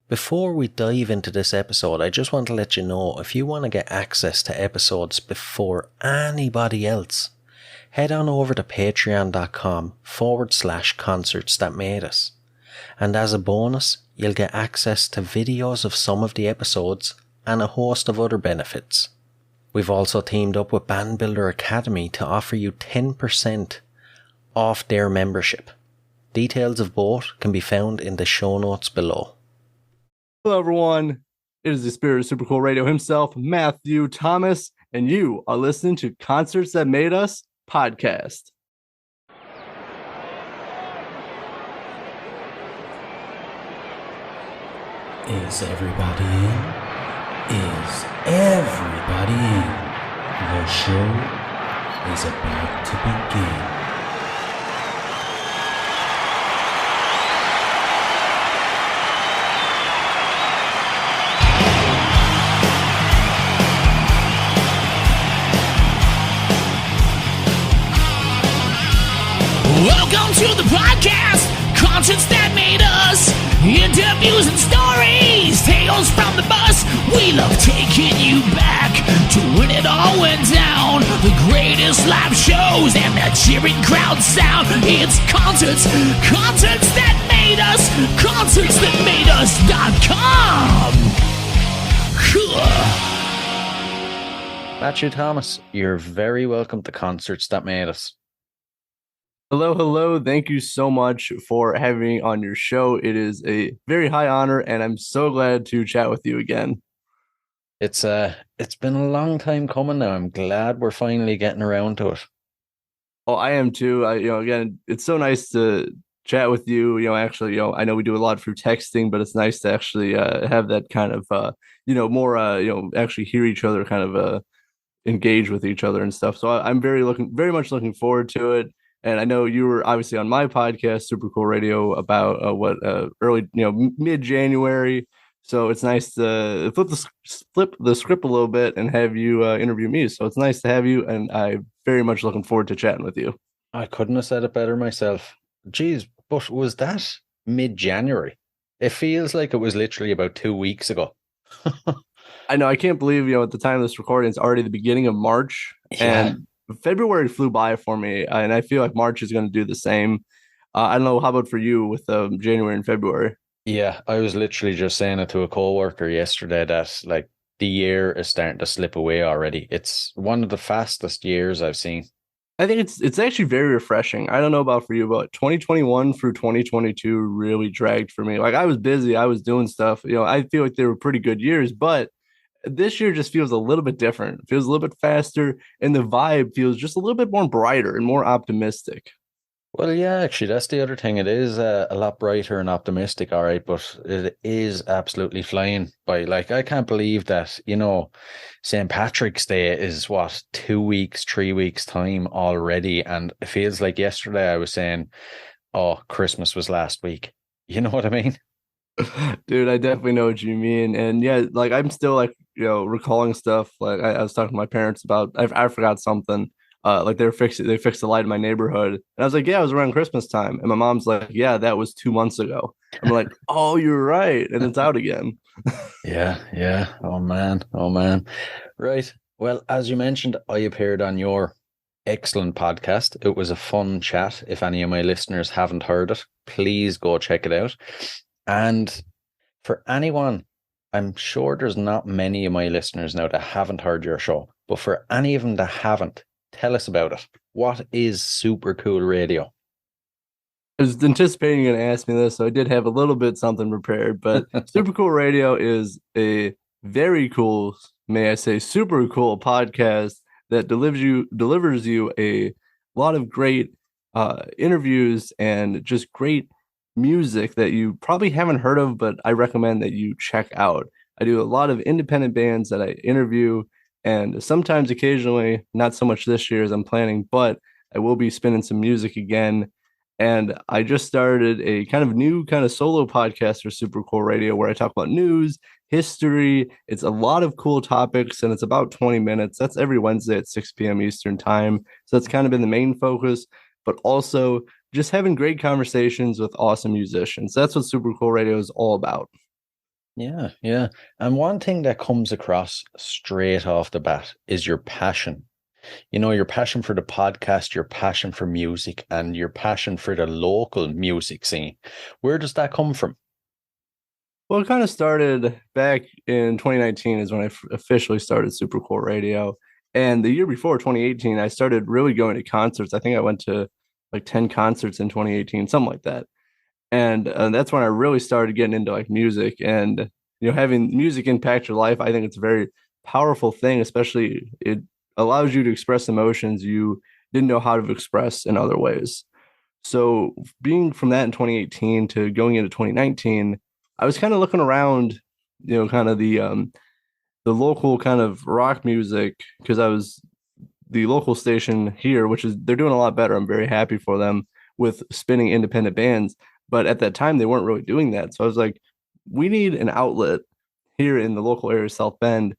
Before we dive into this episode, I just want to let you know if you want to get access to episodes before anybody else, head on over to patreon.com/concerts that made us. And as a bonus, you'll get access to videos of some of the episodes and a host of other benefits. We've also teamed up with Band Builder Academy to offer you 10% off their membership. Details of both can be found in the show notes below. Hello, everyone. It is the spirit of Super Cool Radio himself, Mathew Thomas, and you are listening to Concerts That Made Us podcast. Is everybody in? Is everybody in? The show is about to begin. Welcome to the podcast, Concerts That Made Us. Interviews and stories, tales from the bus. We love taking you back to when it all went down. The greatest live shows and that cheering crowd sound. It's concerts, concerts that made us, concertsthatmadeus.com. Mathew Thomas, you're very welcome to Concerts That Made Us. Hello. Thank you so much for having me on your show. It is a very high honor, and I'm so glad to chat with you again. It's been a long time coming now. I'm glad we're finally getting around to it. Oh, I am too. Again, it's so nice to chat with you. Actually, I know we do a lot through texting, but it's nice to actually have that kind of, more, actually hear each other, kind of engage with each other and stuff. So I'm very much looking forward to it. And I know you were obviously on my podcast, Super Cool Radio, about early, mid-January. So it's nice to flip the script a little bit and have you interview me. So it's nice to have you, and I'm very much looking forward to chatting with you. I couldn't have said it better myself. Geez, but was that mid-January? It feels like it was literally about 2 weeks ago. I know. I can't believe, at the time of this recording, it's already the beginning of March. Yeah. And February flew by for me, and I feel like March is going to do the same. I don't know. How about for you with January and February? Yeah, I was literally just saying it to a coworker yesterday that like the year is starting to slip away already. It's one of the fastest years I've seen. I think it's actually very refreshing. I don't know about for you, but 2021 through 2022 really dragged for me. Like, I was busy, I was doing stuff. I feel like they were pretty good years, but this year just feels a little bit different. It feels a little bit faster, and the vibe feels just a little bit more brighter and more optimistic. Well, yeah, actually, that's the other thing. It is a lot brighter and optimistic, all right, but it is absolutely flying by. Like, I can't believe that, St. Patrick's Day is, 2 weeks, 3 weeks time already, and it feels like yesterday I was saying, oh, Christmas was last week. You know what I mean? Dude, I definitely know what you mean. And yeah, like, I'm still like, recalling stuff. Like, I was talking to my parents about, I forgot something. Like, they fixed the light in my neighborhood. And I was like, yeah, it was around Christmas time. And my mom's like, yeah, that was 2 months ago. I'm like, oh, you're right. And it's out again. Yeah. Oh man. Right. Well, as you mentioned, I appeared on your excellent podcast. It was a fun chat. If any of my listeners haven't heard it, please go check it out. And for anyone, I'm sure there's not many of my listeners now that haven't heard your show, but for any of them that haven't, tell us about it. What is Super Cool Radio? I was anticipating you're going to ask me this, so I did have a little bit something prepared, but Super Cool Radio is a very cool, may I say, super cool podcast that delivers you a lot of great interviews and just great music that you probably haven't heard of, but I recommend that you check out. I do a lot of independent bands that I interview, and sometimes occasionally, not so much this year as I'm planning, but I will be spinning some music again. And I just started a kind of new kind of solo podcast for Super Cool Radio where I talk about news, history. It's a lot of cool topics, and it's about 20 minutes. That's every Wednesday at 6 p.m. Eastern time. So that's kind of been the main focus, but also just having great conversations with awesome musicians. That's what Super Cool Radio is all about. Yeah, yeah. And one thing that comes across straight off the bat is your passion. Your passion for the podcast, your passion for music, and your passion for the local music scene. Where does that come from? Well, it kind of started back in 2019 is when I officially started Super Cool Radio. And the year before, 2018, I started really going to concerts. I think I went to like 10 concerts in 2018, something like that. And that's when I really started getting into like music and having music impact your life. I think it's a very powerful thing, especially it allows you to express emotions you didn't know how to express in other ways. So being from that in 2018 to going into 2019, I was kind of looking around, kind of the local kind of rock music because I was the local station here, which is they're doing a lot better. I'm very happy for them with spinning independent bands. But at that time, they weren't really doing that. So I was like, we need an outlet here in the local area of South Bend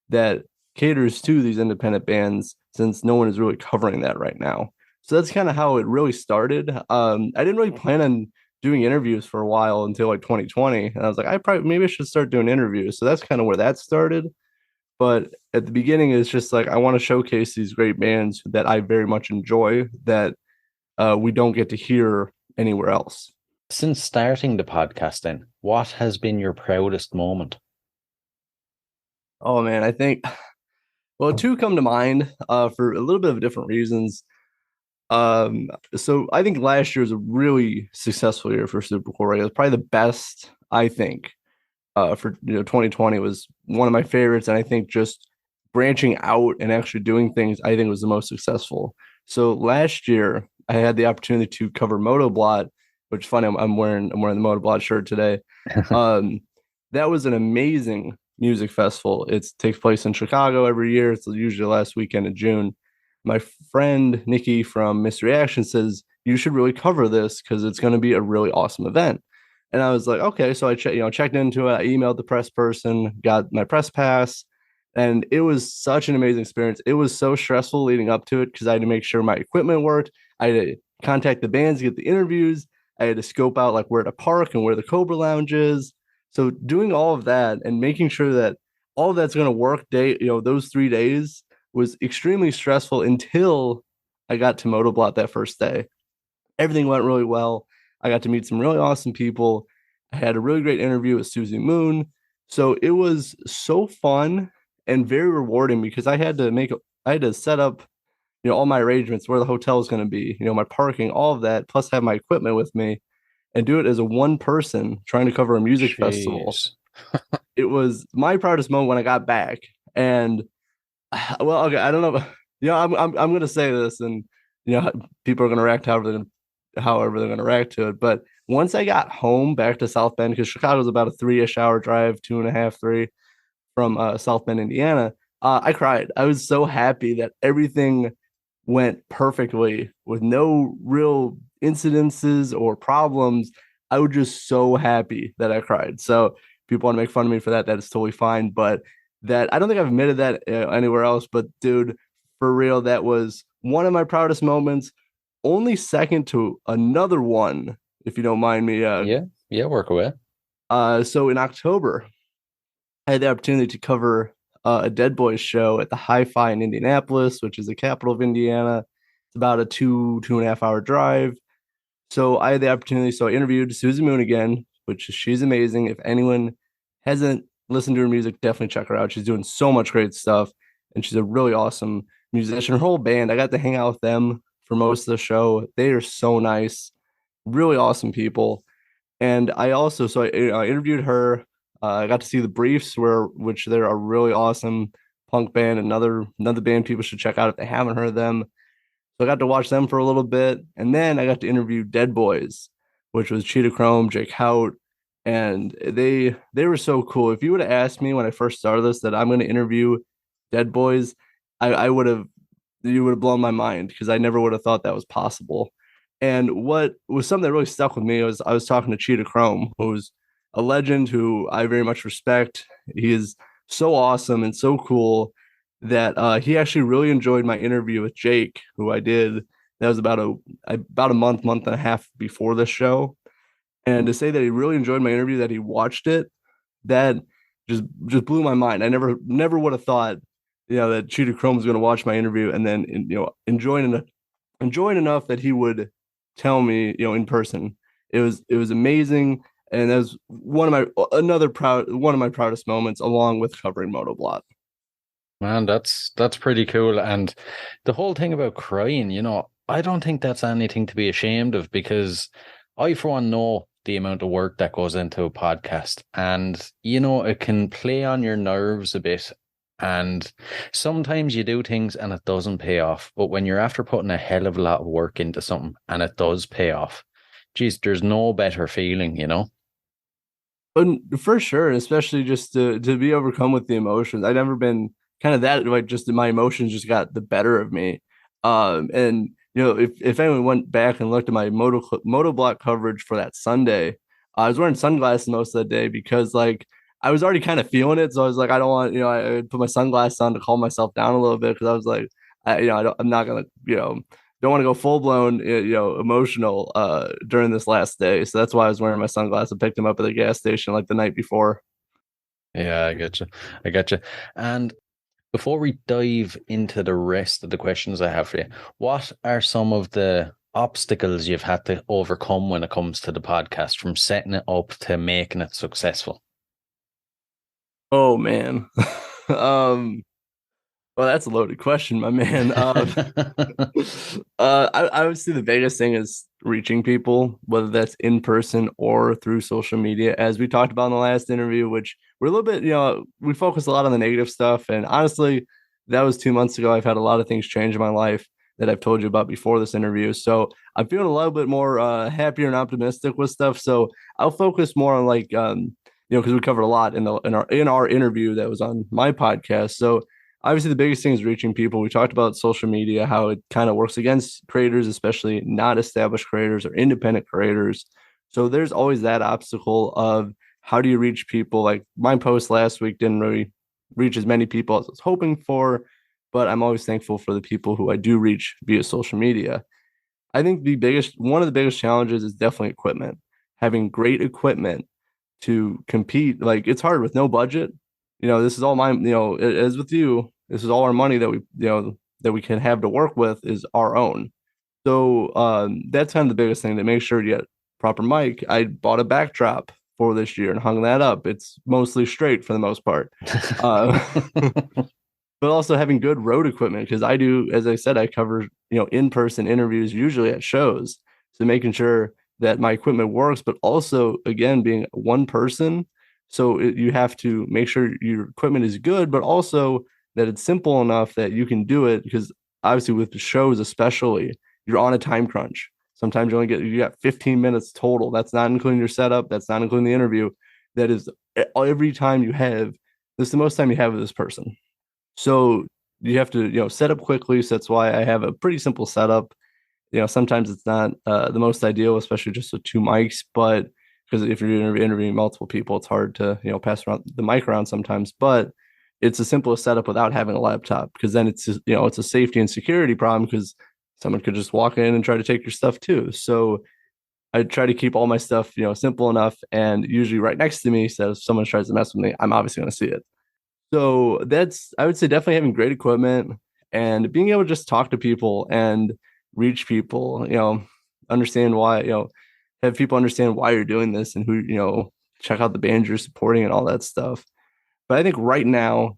that caters to these independent bands since no one is really covering that right now. So that's kind of how it really started. I didn't really plan on doing interviews for a while until like 2020. And I was like, maybe I should start doing interviews. So that's kind of where that started. But at the beginning, it's just like I want to showcase these great bands that I very much enjoy that we don't get to hear anywhere else. Since starting the podcast, then, what has been your proudest moment? Oh man, I think two come to mind for a little bit of different reasons. So I think last year was a really successful year for Super Cool Radio. It was probably the best, I think, for 2020 was one of my favorites, and I think just branching out and actually doing things, I think was the most successful. So last year, I had the opportunity to cover Motoblot, which is funny. I'm wearing the Motoblot shirt today. That was an amazing music festival. It takes place in Chicago every year. It's usually the last weekend of June. My friend Nikki from Mystery Action says you should really cover this because it's going to be a really awesome event. And I was like, okay. So I checked into it. I emailed the press person, got my press pass, and it was such an amazing experience. It was so stressful leading up to it because I had to make sure my equipment worked. I had to contact the bands, get the interviews. I had to scope out like where to park and where the Cobra Lounge is. So doing all of that and making sure that all of that's going to work those 3 days was extremely stressful until I got to Motoblot that first day. Everything went really well. I got to meet some really awesome people. I had a really great interview with Susie Moon. So it was so fun and very rewarding because I had to set up, all my arrangements, where the hotel is going to be, my parking, all of that, plus have my equipment with me and do it as a one person trying to cover a music festival. It was my proudest moment when I got back. And well, okay, I don't know. I'm going to say this and, people are going to react however they're going to react to it. But once I got home back to South Bend, because Chicago's about a 3-ish hour drive, 2.5, 3 from South Bend, Indiana, I cried. I was so happy that everything went perfectly with no real incidences or problems. I was just so happy that I cried. So people want to make fun of me for that. That is totally fine. But I don't think I've admitted that anywhere else. But dude, for real, that was one of my proudest moments. Only second to another one, if you don't mind me. Yeah, work away. So in October, I had the opportunity to cover a Dead Boys show at the Hi-Fi in Indianapolis, which is the capital of Indiana. It's about a 2.5 hour drive. So I had the opportunity. So I interviewed Susie Moon again, she's amazing. If anyone hasn't listened to her music, definitely check her out. She's doing so much great stuff, and she's a really awesome musician. Her whole band, I got to hang out with them for most of the show. They are so nice, really awesome people. And I interviewed her. I got to see the Briefs, which they're a really awesome punk band. Another band people should check out if they haven't heard them. So I got to watch them for a little bit, and then I got to interview Dead Boys, which was Cheetah Chrome, Jake Hout, and they were so cool. If you would have asked me when I first started this that I'm going to interview Dead Boys, you would have blown my mind because I never would have thought that was possible. And what was something that really stuck with me was I was talking to Cheetah Chrome, who's a legend who I very much respect. He is so awesome and so cool that he actually really enjoyed my interview with Jake, who I did. That was about a month and a half before the show. And to say that he really enjoyed my interview, that he watched it, that just blew my mind. I never would have thought, that Cheetah Chrome was going to watch my interview and then, enjoying enough that he would tell me, in person. It was amazing. And that was one of my proudest moments, along with covering Motoblot. Man, that's pretty cool. And the whole thing about crying, I don't think that's anything to be ashamed of, because I, for one, know the amount of work that goes into a podcast, and it can play on your nerves a bit. And sometimes you do things and it doesn't pay off. But when you're after putting a hell of a lot of work into something and it does pay off, geez, there's no better feeling, But for sure, especially just to be overcome with the emotions. I've never been kind of that, like, just my emotions just got the better of me. And if anyone went back and looked at my Motoblock coverage for that Sunday, I was wearing sunglasses most of the day because, like, I was already kind of feeling it. So I was like, I don't want, I put my sunglasses on to calm myself down a little bit, because I was like, I'm not gonna, don't want to go full blown, emotional during this last day. So that's why I was wearing my sunglasses. I picked them up at the gas station like the night before. Yeah, I get you. And before we dive into the rest of the questions I have for you, what are some of the obstacles you've had to overcome when it comes to the podcast, from setting it up to making it successful? Oh man. Well, that's a loaded question, my man. I would say the biggest thing is reaching people, whether that's in person or through social media, as we talked about in the last interview, which we're a little bit, we focus a lot on the negative stuff. And honestly, that was 2 months ago. I've had a lot of things change in my life that I've told you about before this interview. So I'm feeling a little bit more happier and optimistic with stuff. So I'll focus more on, like, because we covered a lot in our interview that was on my podcast. So obviously the biggest thing is reaching people. We talked about social media, how it kind of works against creators, especially not established creators or independent creators. So there's always that obstacle of how do you reach people? Like, my post last week didn't really reach as many people as I was hoping for, but I'm always thankful for the people who I do reach via social media. I think one of the biggest challenges is definitely equipment. Having great equipment to compete. Like, it's hard with no budget. This is all mine, as with you, this is all our money that we can have to work with is our own. So that's kind of the biggest thing, to make sure you get proper mic. I bought a backdrop for this year and hung that up. It's mostly straight for the most part. But also having good road equipment, because I do, as I said, I cover, in-person interviews usually at shows. So making sure that my equipment works, but also, again, being one person. So you have to make sure your equipment is good, but also that it's simple enough that you can do it, because obviously with the shows, especially, you're on a time crunch. Sometimes you got 15 minutes total. That's not including your setup. That's not including the interview. That is every time you have. This is the most time you have with this person. So you have to, set up quickly. So that's why I have a pretty simple setup. Sometimes it's not the most ideal, especially just with 2 mics, but because if you're interviewing multiple people, it's hard to, pass around the mic around sometimes. But it's the simplest setup without having a laptop, because then it's just, it's a safety and security problem, because someone could just walk in and try to take your stuff too. So I try to keep all my stuff, simple enough, and usually right next to me. So if someone tries to mess with me, I'm obviously going to see it. So I would say definitely having great equipment and being able to just talk to people and reach people, understand why, have people understand why you're doing this and who, check out the band you're supporting and all that stuff. But I think right now,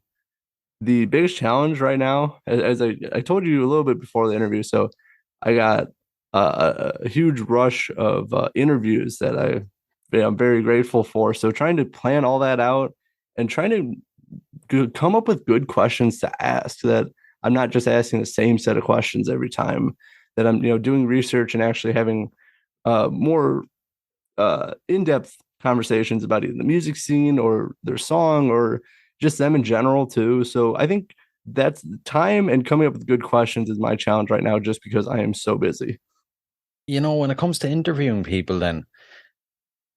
the biggest challenge right now, as I told you a little bit before the interview, so I got a huge rush of interviews that I'm very grateful for. So trying to plan all that out and trying to come up with good questions to ask, that I'm not just asking the same set of questions every time, that I'm, doing research and actually having more in-depth conversations about either the music scene or their song or just them in general too. So I think that's time, and coming up with good questions is my challenge right now, just because I am so busy. When it comes to interviewing people, then,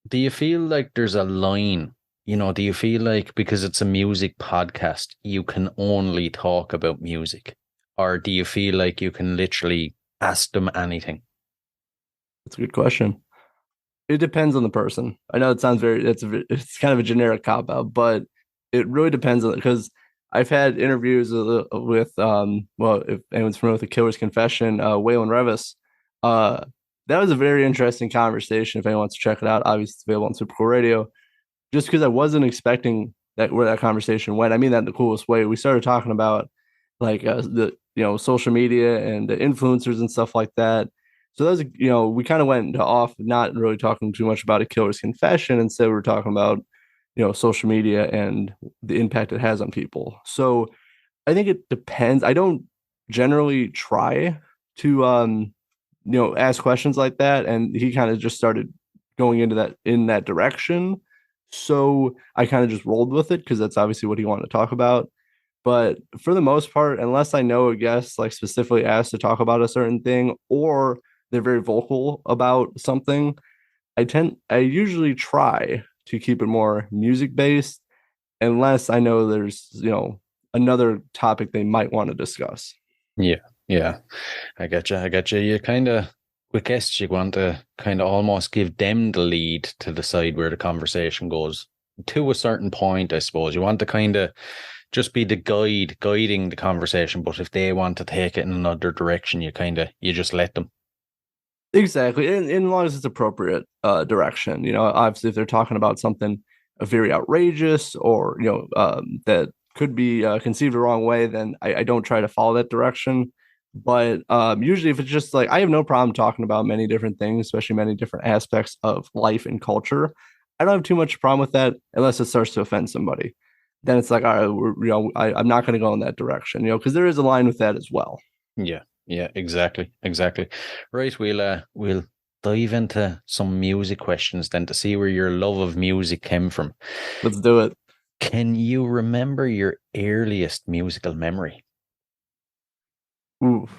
do you feel like there's a line? Do you feel like because it's a music podcast, you can only talk about music? Or do you feel like you can literally ask them anything? That's a good question. It depends on the person. I know it sounds it's kind of a generic cop out, but it really depends on because I've had interviews with well, if anyone's familiar with the Killer's Confession, Waylon Revis. Uh, that was a very interesting conversation. If anyone wants to check it out, obviously it's available on Super Cool Radio. Just because I wasn't expecting that where that conversation went. I mean that in the coolest way. We started talking about like the social media and the influencers and stuff like that. So that was we kind of went off not really talking too much about a killer's confession. Instead, we were talking about social media and the impact it has on people. So I think it depends. I don't generally try to ask questions like that, and he kind of just started going in that direction. So I kind of just rolled with it because that's obviously what he wanted to talk about. But for the most part, unless I know a guest like specifically asked to talk about a certain thing or they're very vocal about something, I usually try to keep it more music based unless I know there's, another topic they might want to discuss. Yeah, yeah. I get you. I get you. You kind of, with guests, you want to kind of almost give them the lead to decide where the conversation goes to a certain point, I suppose. You want to kind of just be the guiding the conversation. But if they want to take it in another direction, you just let them. Exactly. And as long as it's appropriate direction, obviously if they're talking about something very outrageous or, that could be conceived the wrong way, then I don't try to follow that direction. But usually if it's just like, I have no problem talking about many different things, especially many different aspects of life and culture. I don't have too much problem with that unless it starts to offend somebody. Then it's like, all right, I'm not going to go in that direction, because there is a line with that as well. Yeah. Yeah, exactly. Right, we'll dive into some music questions then to see where your love of music came from. Let's do it. Can you remember your earliest musical memory? Oof.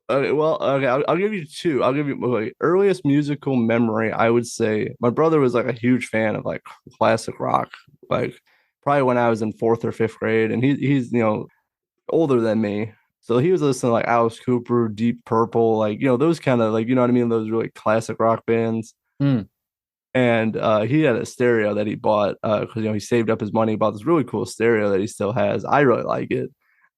Okay, well, okay, I'll give you two. I'll give you my earliest musical memory. I would say my brother was like a huge fan of like classic rock, like probably when I was in fourth or fifth grade, and he's older than me. So he was listening to like Alice Cooper, Deep Purple, like those kind of like what I mean, those really classic rock bands. Mm. And he had a stereo that he bought because he saved up his money, bought this really cool stereo that he still has. I really like it.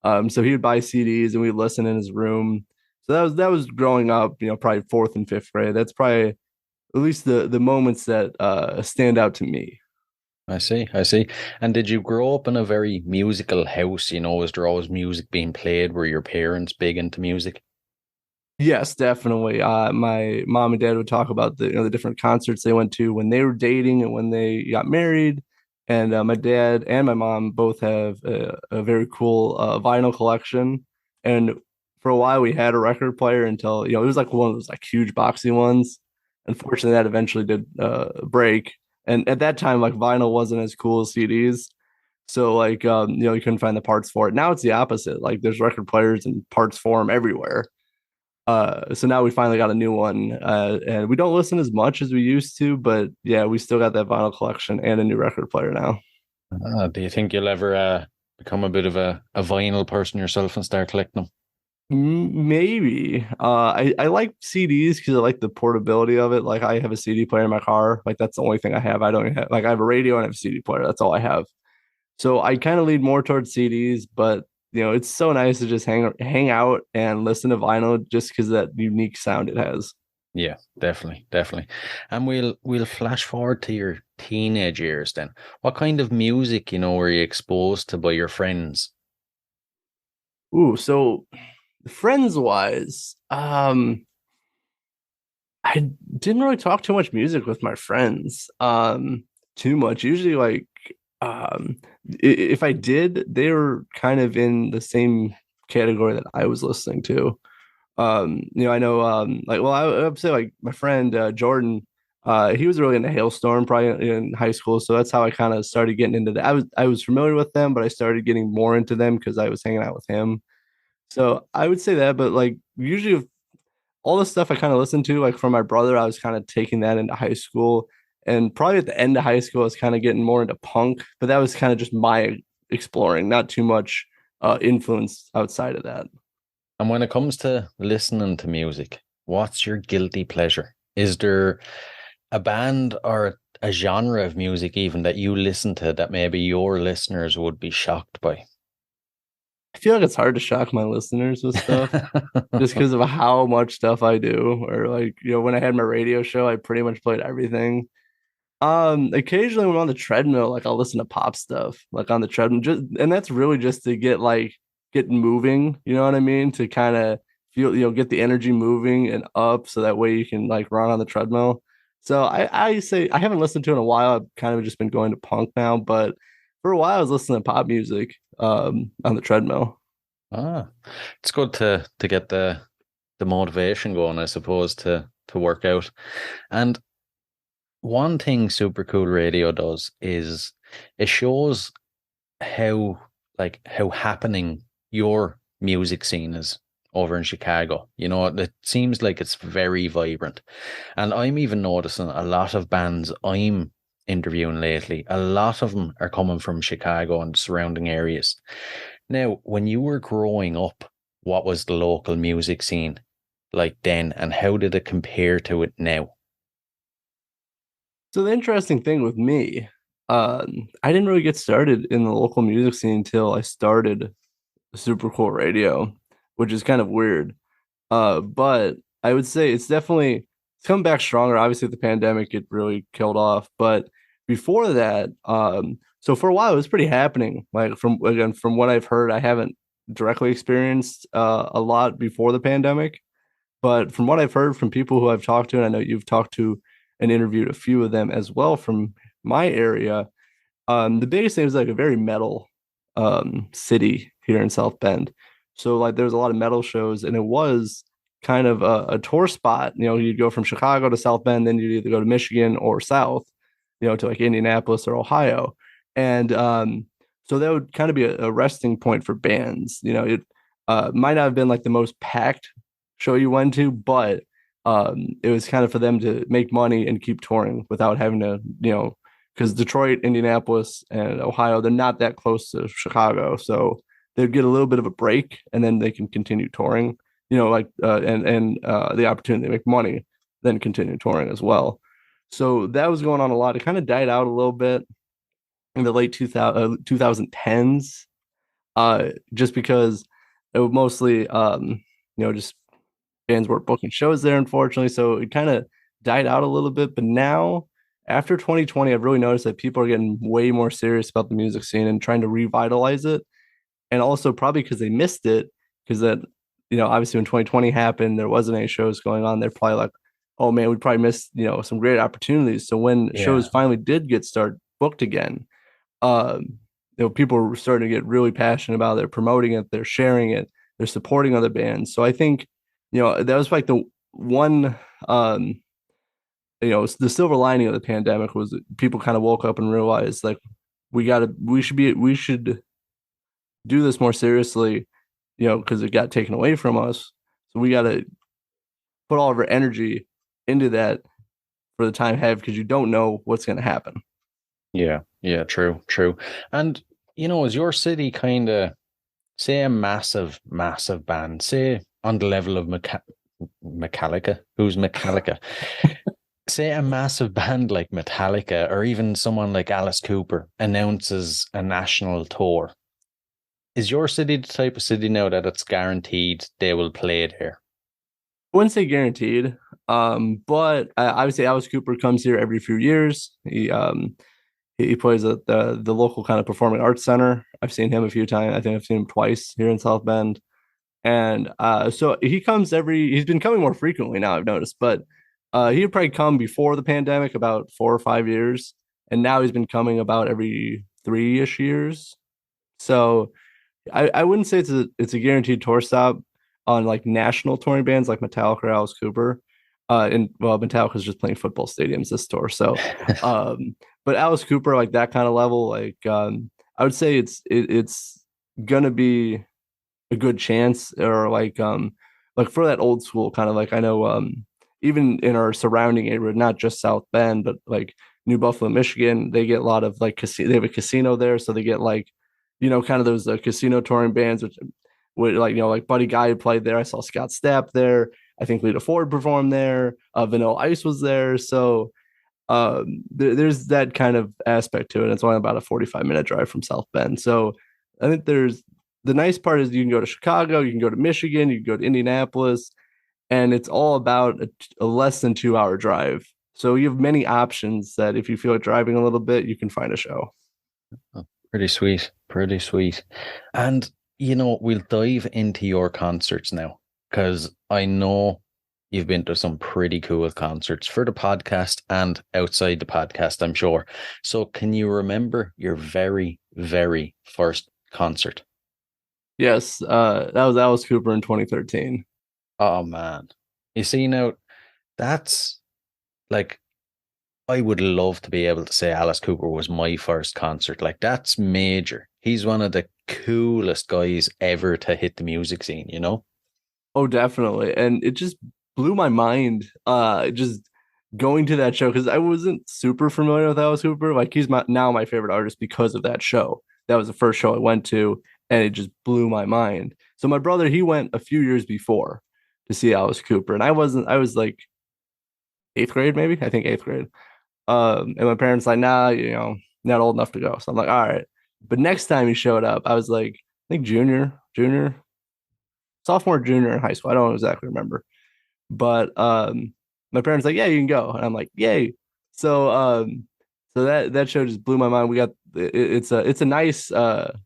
So he would buy CDs and we'd listen in his room. So that was growing up, probably fourth and fifth grade. That's probably at least the moments that stand out to me. I see. And did you grow up in a very musical house? Was there always music being played? Were your parents big into music? Yes, definitely. My mom and dad would talk about the different concerts they went to when they were dating and when they got married. And my dad and my mom both have a very cool vinyl collection. And for a while, we had a record player until it was like one of those like huge boxy ones. Unfortunately, that eventually did break. And at that time, like vinyl wasn't as cool as CDs. So like you couldn't find the parts for it. Now it's the opposite. Like there's record players and parts for them everywhere. So now we finally got a new one, and we don't listen as much as we used to, but yeah, we still got that vinyl collection and a new record player now. Do you think you'll ever become a bit of a vinyl person yourself and start collecting them? Maybe. I like CDs because I like the portability of it. Like I have a CD player in my car. Like that's the only thing I have. I don't have like I have a radio and I have a CD player. That's all I have. So I kind of lean more towards CDs, but it's so nice to just hang out and listen to vinyl just because of that unique sound it has. Yeah, definitely. And we'll flash forward to your teenage years then. What kind of music, were you exposed to by your friends? Ooh, so friends wise, I didn't really talk too much music with my friends. Too much. Usually like if I did, they were kind of in the same category that I was listening to. I know like well I would say like my friend Jordan, he was really into Hailstorm probably in high school, so that's how I kind of started getting into that. I was familiar with them, but I started getting more into them because I was hanging out with him. So I would say that, but like usually all the stuff I kind of listened to, like from my brother, I was kind of taking that into high school. And probably at the end of high school, I was kind of getting more into punk, but that was kind of just my exploring, not too much influence outside of that. And when it comes to listening to music, what's your guilty pleasure? Is there a band or a genre of music even that you listen to that maybe your listeners would be shocked by? I feel like it's hard to shock my listeners with stuff just because of how much stuff I do. Or like, when I had my radio show, I pretty much played everything. Occasionally when I'm on the treadmill, like I'll listen to pop stuff, like on the treadmill, and that's really just to get moving. You know what I mean? To kind of feel, get the energy moving and up, so that way you can like run on the treadmill. So I say I haven't listened to it in a while. I've kind of just been going to punk now, but for a while I was listening to pop music on the treadmill. It's good to get the motivation going, I suppose, to work out. And one thing Super Cool Radio does is it shows how happening your music scene is over in Chicago. It seems like it's very vibrant. And I'm even noticing a lot of bands I'm interviewing lately, a lot of them are coming from Chicago and surrounding areas. Now, when you were growing up, what was the local music scene like then, and how did it compare to it now? So the interesting thing with me, I didn't really get started in the local music scene until I started Super Cool Radio, which is kind of weird. But I would say it's come back stronger. Obviously, the pandemic, it really killed off. But before that, so for a while, it was pretty happening. Like from what I've heard, I haven't directly experienced a lot before the pandemic. But from what I've heard from people who I've talked to, and I know you've talked to and interviewed a few of them as well from my area, the biggest thing is like a very metal city here in South Bend. So like there's a lot of metal shows, and it was kind of a tour spot. You'd go from Chicago to South Bend, then you'd either go to Michigan or south, to like Indianapolis or Ohio. And so that would kind of be a resting point for bands. It might not have been like the most packed show you went to, but it was kind of for them to make money and keep touring without having to, because Detroit, Indianapolis, and Ohio, they're not that close to Chicago. So they'd get a little bit of a break, and then they can continue touring, and the opportunity to make money, then continue touring as well. So that was going on a lot. It kind of died out a little bit in the late 2010s, just because it was mostly, just bands weren't booking shows there, unfortunately. So it kind of died out a little bit. But now, after 2020, I've really noticed that people are getting way more serious about the music scene and trying to revitalize it. And also probably because they missed it, because that, obviously when 2020 happened, there wasn't any shows going on. They're probably like, oh man, we probably missed, some great opportunities. So when shows finally did start booked again, people were starting to get really passionate about it. They're promoting it, they're sharing it, they're supporting other bands. So I think, that was like the one, the silver lining of the pandemic was that people kind of woke up and realized like we should do this more seriously, because it got taken away from us. So we got to put all of our energy into that for the time have, because you don't know what's going to happen. Yeah, true. And, is your city kind of, say, a massive band, say on the level of Metallica, who's Metallica? Say a massive band like Metallica, or even someone like Alice Cooper announces a national tour. Is your city the type of city now that it's guaranteed they will play there? I wouldn't say guaranteed, but obviously Alice Cooper comes here every few years. He plays at the local kind of performing arts center. I've seen him a few times. I think I've seen him twice here in South Bend. And so he's been coming more frequently now, I've noticed, but he would probably come before the pandemic about 4 or 5 years. And now he's been coming about every 3-ish years. So I wouldn't say it's a guaranteed tour stop on like national touring bands like Metallica or Alice Cooper. Metallica's just playing football stadiums this tour. So, but Alice Cooper, like that kind of level, like I would say it's gonna be a good chance, or like for that old school kind of, like I know even in our surrounding area, not just South Bend, but like New Buffalo, Michigan, they get a lot of like they have a casino there, so they get like kind of those casino touring bands, which would like Buddy Guy played there. I saw Scott Stapp there. I think Lita Ford performed there. Vanilla Ice was there. So there's that kind of aspect to it. It's only about a 45-minute drive from South Bend. So I think there's the nice part is you can go to Chicago, you can go to Michigan, you can go to Indianapolis, and it's all about a less than 2 hour drive. So you have many options that if you feel like driving a little bit, you can find a show. Oh, pretty sweet. Pretty sweet. And, we'll dive into your concerts now, because I know you've been to some pretty cool concerts for the podcast and outside the podcast, I'm sure. So can you remember your very, very first concert? Yes, that was Alice Cooper in 2013. Oh, man. You see, now, that's like, I would love to be able to say Alice Cooper was my first concert. Like, that's major. He's one of the coolest guys ever to hit the music scene, Oh, definitely. And it just blew my mind just going to that show because I wasn't super familiar with Alice Cooper. Like he's now my favorite artist because of that show. That was the first show I went to, and it just blew my mind. So my brother, he went a few years before to see Alice Cooper, and I was like eighth grade, maybe. I think eighth grade. And my parents like, nah, not old enough to go. So I'm like, all right. But next time he showed up, I was like, I think sophomore, junior in high school. I don't exactly remember. But my parents like, yeah, you can go. And I'm like, yay. So that show just blew my mind. We got it's a nice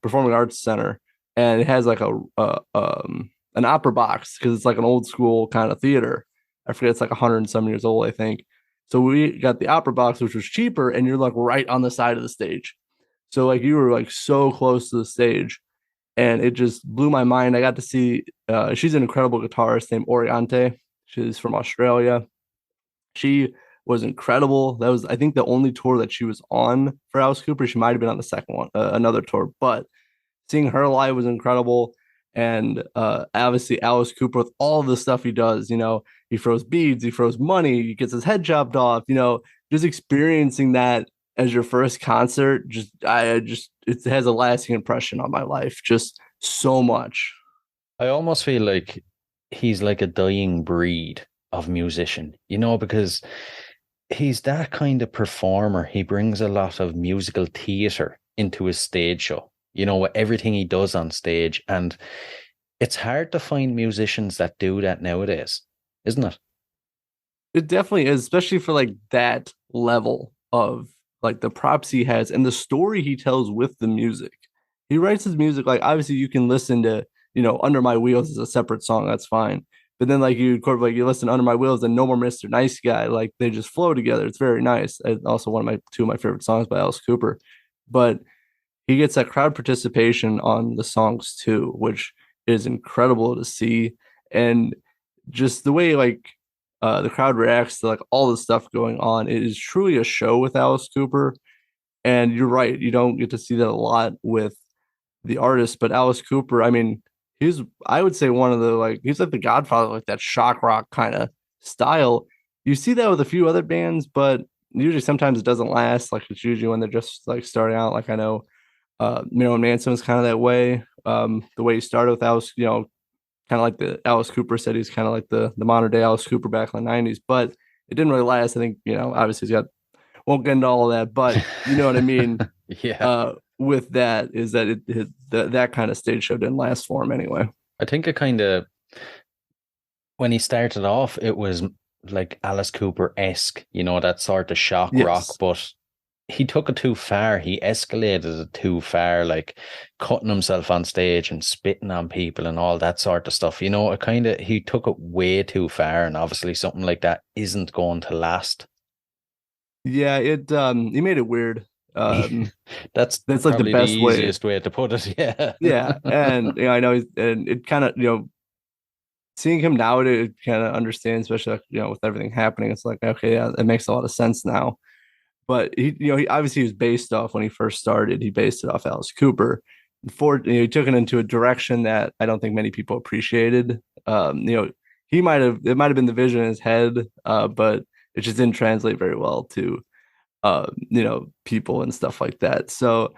performing arts center, and it has like an opera box because it's like an old school kind of theater. I forget, it's like 100 and some years old, I think. So we got the opera box, which was cheaper, and you're like right on the side of the stage. So like you were like so close to the stage, and it just blew my mind. I got to see she's an incredible guitarist named Oriente. She's from Australia. She was incredible. That was, I think, the only tour that she was on for Alice Cooper. She might have been on the second one, another tour, but seeing her live was incredible. And obviously Alice Cooper with all the stuff he does, he throws beads, he throws money, he gets his head chopped off, just experiencing that as your first concert, it has a lasting impression on my life, just so much. I almost feel like he's like a dying breed of musician, because he's that kind of performer. He brings a lot of musical theater into his stage show, with everything he does on stage. And it's hard to find musicians that do that nowadays, isn't it? It definitely is, especially for like that level of like the props he has and the story he tells with the music. He writes his music, like obviously you can listen to, Under My Wheels is a separate song, that's fine. But then like you listen to Under My Wheels and No More Mr. Nice Guy, like they just flow together. It's very nice. It's also two of my favorite songs by Alice Cooper. But he gets that crowd participation on the songs too, which is incredible to see. And just the way like the crowd reacts to like all the stuff going on, it is truly a show with Alice Cooper. And you're right, you don't get to see that a lot with the artist, but Alice Cooper, I mean, I would say one of the he's like the godfather, like that shock rock kind of style. You see that with a few other bands, but usually sometimes it doesn't last. Like it's usually when they're just like starting out. Like I know Marilyn Manson was kind of that way. The way he started with Alice, kind of like the Alice Cooper said, he's kind of like the modern day Alice Cooper back in the 90s, but it didn't really last. I think, obviously won't get into all of that, but you know what I mean? Yeah. With that is that that kind of stage show didn't last for him anyway. I think it kind of, when he started off, it was like Alice Cooper-esque, that sort of shock rock, but he took it too far. He escalated it too far, like cutting himself on stage and spitting on people and all that sort of stuff. He took it way too far, and obviously something like that isn't going to last. Yeah, he made it weird. That's like the best easiest way to put it. Yeah. Yeah. And I know and it kind of, seeing him now, it kind of understand, especially with everything happening. It's like, okay, yeah, it makes a lot of sense now. But he obviously was based off, when he first started, he based it off Alice Cooper. He took it into a direction that I don't think many people appreciated. It might have been the vision in his head, but it just didn't translate very well to people and stuff like that. So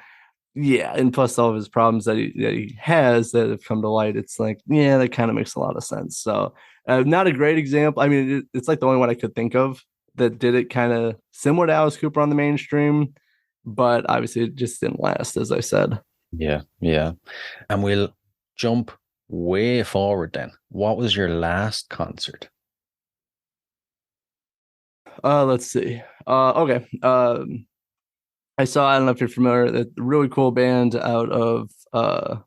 yeah, and plus all of his problems that he has that have come to light, it's like, yeah, that kind of makes a lot of sense. So not a great example. I mean, it's like the only one I could think of, that did it kind of similar to Alice Cooper on the mainstream, but obviously it just didn't last, as I said. Yeah. And we'll jump way forward then. What was your last concert? Let's see. Okay. I don't know if you're familiar, a really cool band out of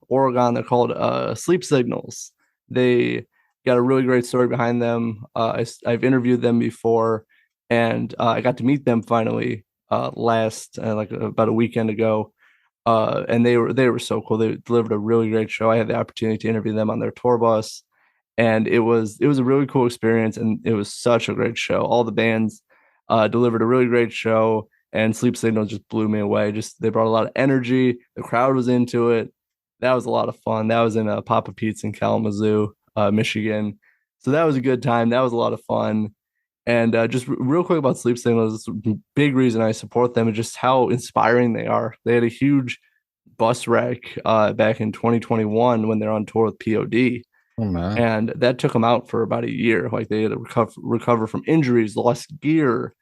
Oregon. They're called Sleep Signals. They got a really great story behind them. I've interviewed them before, and I got to meet them finally last like about a weekend ago. And they were so cool. They delivered a really great show. I had the opportunity to interview them on their tour bus, and it was a really cool experience, and it was such a great show. All the bands delivered a really great show, and Sleep Signal just blew me away. Just they brought a lot of energy. The crowd was into it. That was a lot of fun. That was in Papa Pete's in Kalamazoo, Michigan. So that was a good time. That was a lot of fun. And just real quick about Sleep Signals, a big reason I support them is just how inspiring they are. They had a huge bus wreck back in 2021 when they're on tour with POD. Oh, man. And that took them out for about a year. Like they had to recover from injuries, lost gear,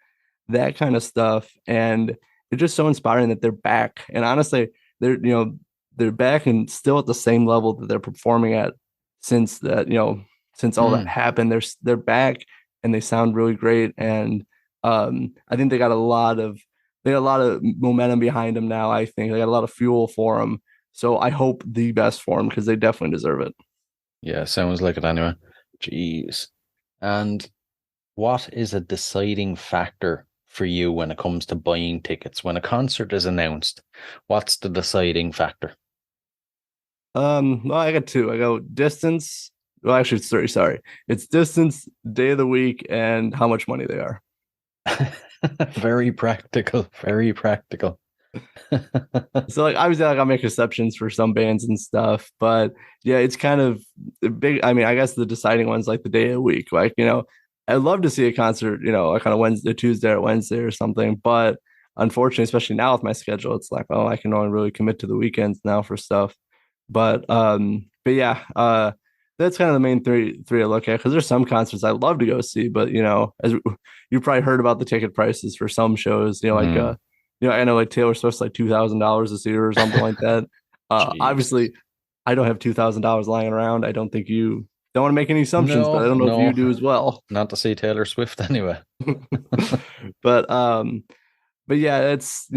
that kind of stuff. And it's just so inspiring that they're back. And honestly, they're back and still at the same level that they're performing at since all that happened. They're back and they sound really great. And I think they got a lot of momentum behind them now. I think they got a lot of fuel for them. So I hope the best for them because they definitely deserve it. Yeah, sounds like it anyway. Jeez. And what is a deciding factor for you when it comes to buying tickets? When a concert is announced, what's the deciding factor? Well, I got two. I go distance. Well, actually, it's three. Sorry. It's distance, day of the week, and how much money they are. Very practical. Very practical. So like obviously like I'll make exceptions for some bands and stuff, but yeah, it's kind of big. I mean, I guess the deciding one's like the day of the week. Like, I'd love to see a concert, like on a Wednesday, Tuesday or Wednesday or something. But unfortunately, especially now with my schedule, it's like, oh, I can only really commit to the weekends now for stuff. But yeah, that's kind of the main three I look at because there's some concerts I'd love to go see, but as you probably heard about the ticket prices for some shows, I know like Taylor Swift's like $2,000 a seat or something like that. Obviously, I don't have $2,000 lying around. I don't think you don't want to make any assumptions, but I don't know if you do as well. Not to see Taylor Swift anyway. But yeah, it's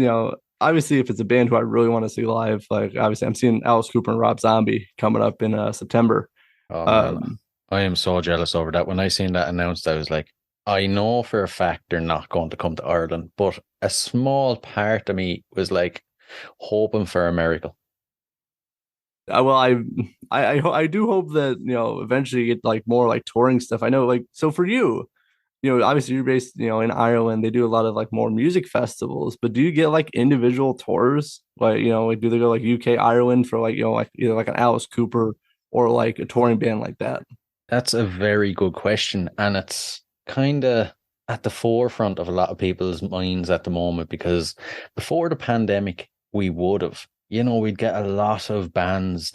obviously if it's a band who I really want to see live, like obviously I'm seeing Alice Cooper and Rob Zombie coming up in September. Oh, man. I am so jealous over that. When I seen that announced, I was like, I know for a fact they're not going to come to Ireland, but a small part of me was like hoping for a miracle. Well, I do hope that eventually you get like more like touring stuff. I know, like, so for you, obviously you're based in Ireland. They do a lot of like more music festivals, but do you get like individual tours? Like like do they go like UK, Ireland for like like either like an Alice Cooper or like a touring band like that? That's a very good question, and it's kind of at the forefront of a lot of people's minds at the moment because before the pandemic, we would have, we'd get a lot of bands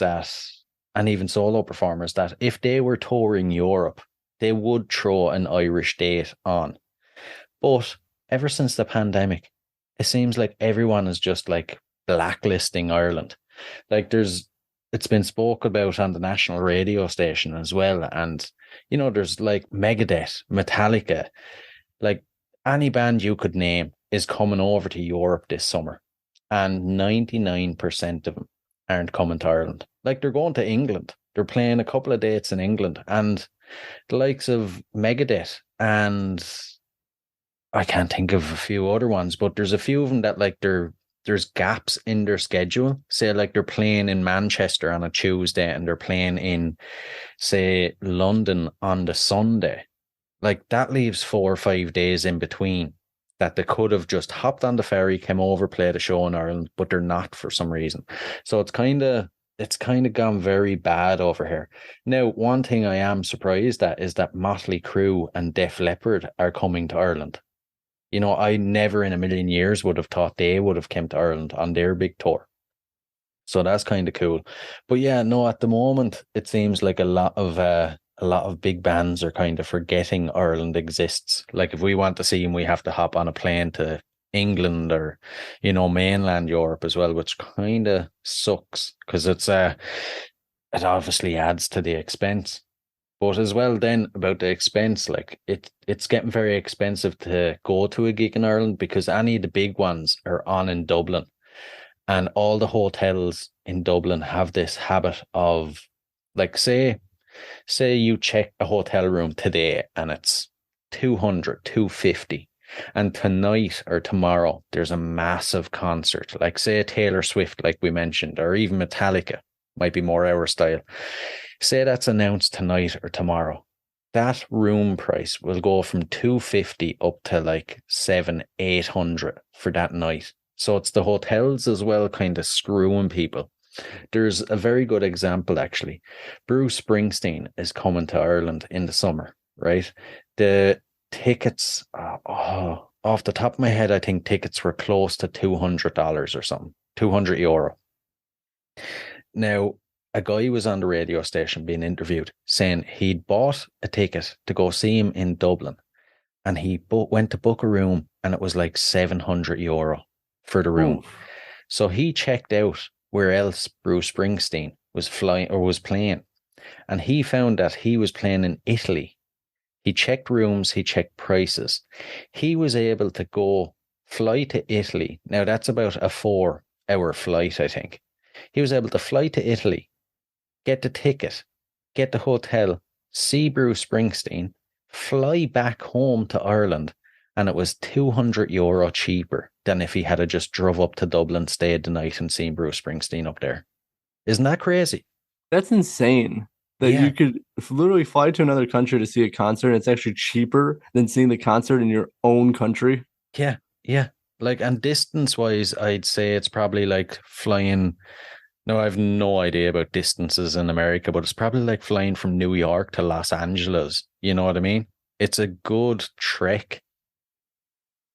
and even solo performers that if they were touring Europe, they would throw an Irish date on. But ever since the pandemic, it seems like everyone is just like blacklisting Ireland. Like it's been spoke about on the national radio station as well. And, there's like Megadeth, Metallica, like any band you could name is coming over to Europe this summer. And 99% of them aren't coming to Ireland. Like they're going to England. They're playing a couple of dates in England. And the likes of Megadeth and I can't think of a few other ones, but there's a few of them that like there's gaps in their schedule. Say like they're playing in Manchester on a Tuesday and they're playing in, say, London on the Sunday. Like that leaves 4 or 5 days in between that they could have just hopped on the ferry, came over, played a show in Ireland, but they're not for some reason. So it's kind of gone very bad over here. Now, one thing I am surprised at is that Motley Crue and Def Leppard are coming to Ireland. I never in a million years would have thought they would have come to Ireland on their big tour. So that's kind of cool. But yeah, no, at the moment, it seems like a lot of a lot of big bands are kind of forgetting Ireland exists. Like if we want to see them, we have to hop on a plane to England or, mainland Europe as well, which kind of sucks because it obviously adds to the expense. But as well then about the expense, like it's getting very expensive to go to a gig in Ireland because any of the big ones are on in Dublin. And all the hotels in Dublin have this habit of, like, say you check a hotel room today and it's 200, 250. And tonight or tomorrow, there's a massive concert, like say Taylor Swift, like we mentioned, or even Metallica, might be more our style. Say that's announced tonight or tomorrow. That room price will go from 250 up to like 700-800 for that night. So it's the hotels as well kind of screwing people. There's a very good example, actually. Bruce Springsteen is coming to Ireland in the summer, right? The tickets, off the top of my head, I think tickets were close to $200 or something, €200. Now, a guy was on the radio station being interviewed saying he'd bought a ticket to go see him in Dublin and he went to book a room and it was like €700 for the room. Ooh. So he checked out where else Bruce Springsteen was playing. And he found that he was playing in Italy. He checked rooms, he checked prices. He was able to fly to Italy. Now that's about a 4-hour flight, I think. He was able to fly to Italy, get the ticket, get the hotel, see Bruce Springsteen, fly back home to Ireland, and it was €200 cheaper than if he had just drove up to Dublin, stayed the night, and seen Bruce Springsteen up there. Isn't that crazy? That's insane. That you could literally fly to another country to see a concert. And it's actually cheaper than seeing the concert in your own country. Yeah. Like, and distance-wise, I'd say it's probably like flying. No, I have no idea about distances in America, but it's probably like flying from New York to Los Angeles. You know what I mean? It's a good trek.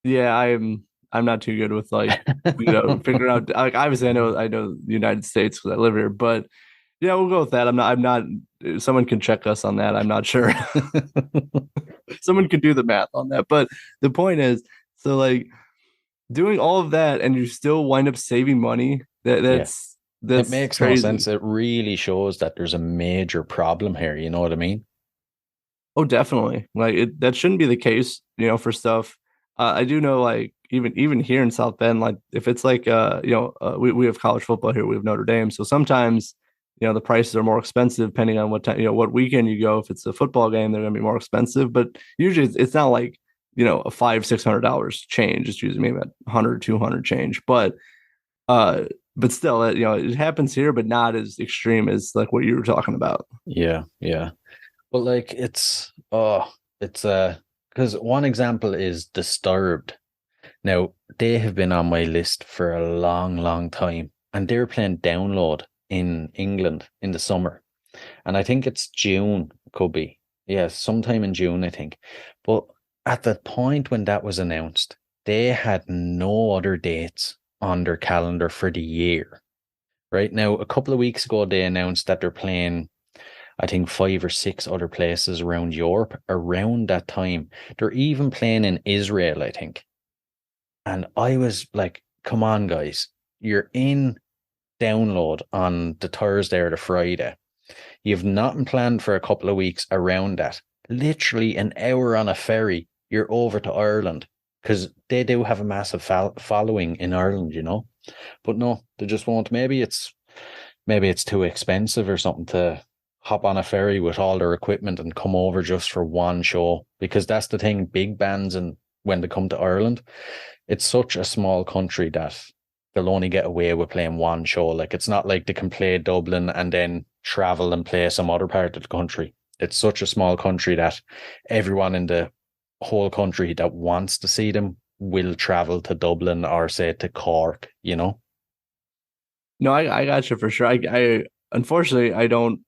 Yeah, I'm not too good with figuring out. Like, obviously, I know the United States because I live here, but yeah, we'll go with that. I'm not. Someone can check us on that. I'm not sure. Someone could do the math on that. But the point is, so like doing all of that, and you still wind up saving money. That's it makes crazy. No sense. It really shows that there's a major problem here. You know what I mean? Oh, definitely. Like that shouldn't be the case. For stuff. I do know, like even here in South Bend, like if it's like we have college football here, we have Notre Dame, so sometimes the prices are more expensive depending on what time, what weekend you go. If it's a football game, they're going to be more expensive, but usually it's not like a $500-600 change. It's usually maybe a 100-200 change, but still, it happens here, but not as extreme as like what you were talking about. Yeah. Well, like it's because one example is Disturbed. Now, they have been on my list for a long, long time, and they're playing Download in England in the summer. And I think it's June, could be. Yeah, sometime in June, I think. But at the point when that was announced, they had no other dates on their calendar for the year. Right now, a couple of weeks ago, they announced that they're playing, I think, 5 or 6 other places around Europe around that time. They're even playing in Israel, I think. And I was like, come on, guys, you're in Download on the Thursday or the Friday. You've nothing planned for a couple of weeks around that. Literally an hour on a ferry, you're over to Ireland, because they do have a massive following in Ireland, But no, they just won't. Maybe it's too expensive or something to hop on a ferry with all their equipment and come over just for one show, because that's the thing. Big bands, and when they come to Ireland, it's such a small country that they'll only get away with playing one show. Like, it's not like they can play Dublin and then travel and play some other part of the country. It's such a small country that everyone in the whole country that wants to see them will travel to Dublin or say to Cork, No, I got you for sure. I unfortunately, I don't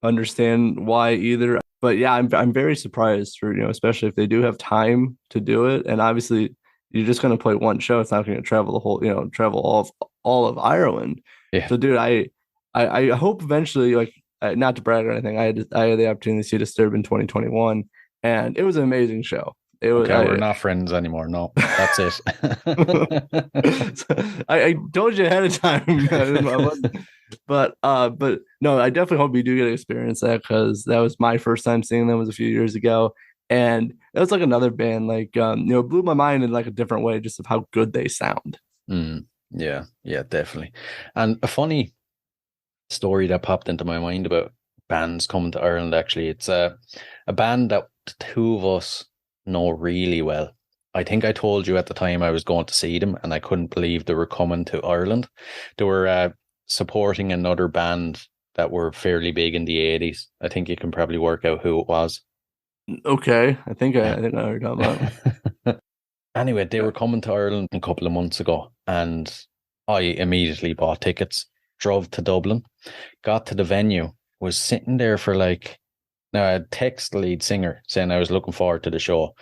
understand why either. But yeah, I'm very surprised for, especially if they do have time to do it. And obviously you're just going to play one show. It's not going to travel the whole, travel all of Ireland. Yeah. So dude, I hope eventually, like, not to brag or anything, I had the opportunity to see Disturbed in 2021, and it was an amazing show. It was. Okay, we're not friends anymore. No, that's it. I told you ahead of time, but no, I definitely hope you do get to experience that, because that was my first time seeing them, was a few years ago, and it was like another band, like blew my mind in like a different way, just of how good they sound. Yeah, definitely. And a funny story that popped into my mind about bands coming to Ireland, actually, it's a band that the two of us know really well. I think I told you at the time I was going to see them, and I couldn't believe they were coming to Ireland. They were supporting another band that were fairly big in the 80s. I think you can probably work out who it was. Okay, I think I know what you're talking about. Anyway, they were coming to Ireland a couple of months ago, and I immediately bought tickets, drove to Dublin, got to the venue, was sitting there for like, now I text the lead singer saying I was looking forward to the show.